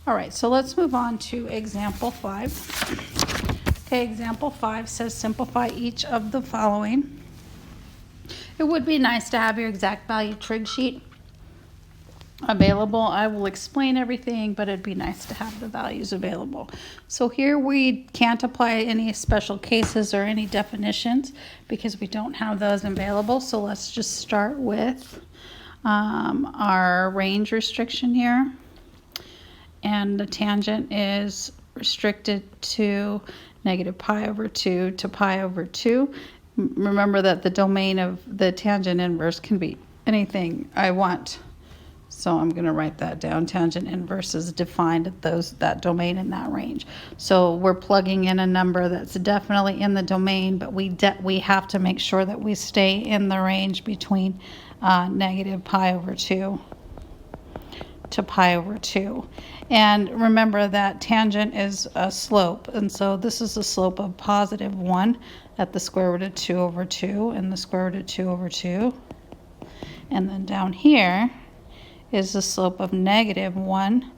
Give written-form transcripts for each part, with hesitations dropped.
All right, so let's move on to example 5. Okay, example 5 says simplify each of the following. It would be nice to have your exact value trig sheet available. I will explain everything, but it'd be nice to have the values available. So here we can't apply any special cases or any definitions because we don't have those available. So let's just start with our range restriction here. And the tangent is restricted to negative pi over 2 to pi over 2. Remember that the domain of the tangent inverse can be anything I want. So I'm going to write that down. Tangent inverse is defined at that domain in that range. So we're plugging in a number that's definitely in the domain, but we have to make sure that we stay in the range between negative pi over 2 to pi over 2. And remember that tangent is a slope, and so this is a slope of positive 1 at the square root of 2 over 2 and the square root of 2 over 2. And then down here is the slope of negative 1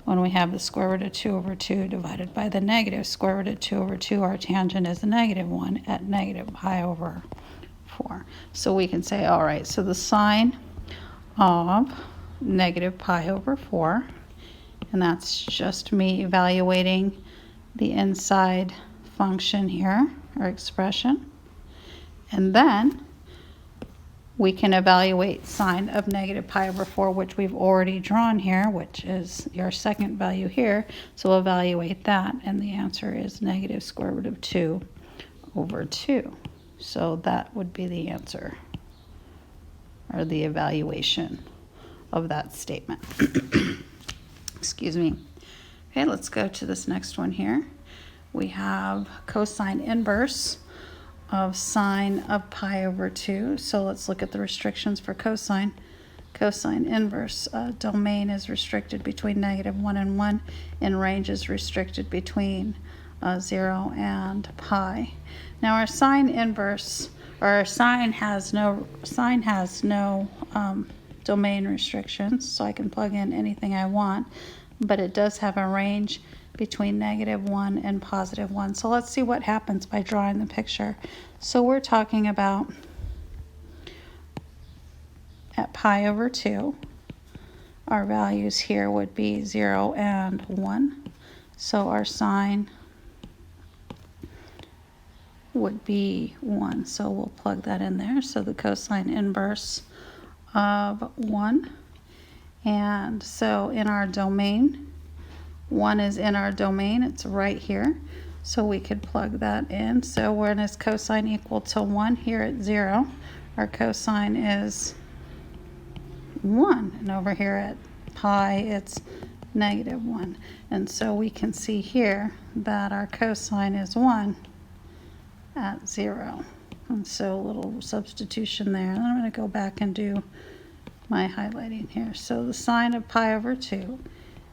when we have the square root of 2 over 2 divided by the negative square root of 2 over 2. Our tangent is negative 1 at negative pi over 4. So we can say, all right, so the sine of negative pi over 4, and that's just me evaluating the inside function here, or expression. And then we can evaluate sine of negative pi over 4, which we've already drawn here, which is your second value here. So we'll evaluate that, and the answer is negative square root of 2 over 2. So that would be the answer, or the evaluation of that statement. Excuse me. Okay, let's go to this next one here. We have cosine inverse of sine of pi over 2. So let's look at the restrictions for cosine. Cosine inverse domain is restricted between negative 1 and 1, and range is restricted between 0 and pi. Now our sine inverse, or our sine has no domain restrictions, so I can plug in anything I want, but it does have a range between negative 1 and positive 1. So let's see what happens by drawing the picture. So we're talking about at pi over 2, our values here would be 0 and 1. So our sine would be 1. So we'll plug that in there. So the cosine inverse of 1. And so in our domain, 1 is in our domain. It's right here. So we could plug that in. So when is cosine equal to 1? Here at 0, our cosine is 1. And over here at pi, it's negative 1. And so we can see here that our cosine is 1 at 0. And so a little substitution there. And I'm going to go back and do my highlighting here. So the sine of pi over 2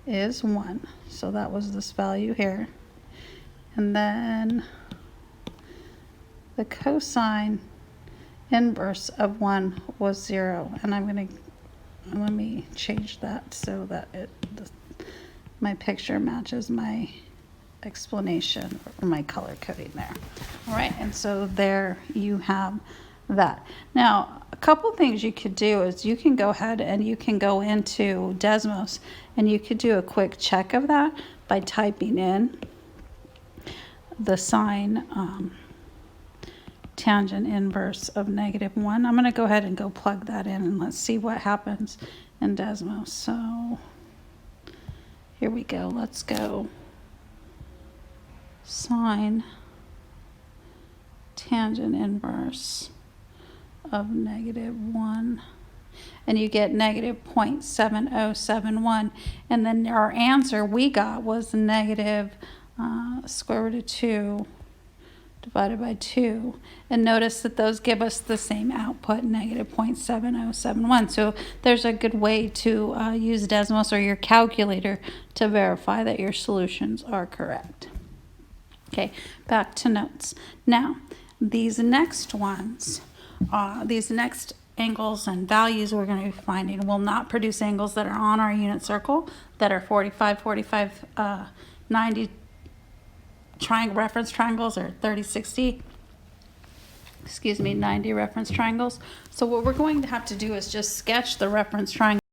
is 1. So that was this value here. And then the cosine inverse of 1 was 0. And let me change that so that my picture matches my explanation, or my color coding there. All right, and so there you have that. Now, a couple things you could do is you can go ahead and you can go into Desmos and you could do a quick check of that by typing in the sine tangent inverse of negative 1. I'm going to go ahead and go plug that in, and let's see what happens in Desmos. So here we go. Let's go sine tangent inverse of negative 1, and you get negative 0.7071, and then our answer we got was negative square root of 2 divided by 2, and notice that those give us the same output, negative 0.7071. So there's a good way to use Desmos or your calculator to verify that your solutions are correct. Okay, back to notes. Now, these next ones, these next angles and values we're going to be finding will not produce angles that are on our unit circle. that are 45, 45, 90 reference triangles, or 30, 60, excuse me, 90 reference triangles. So what we're going to have to do is just sketch the reference triangle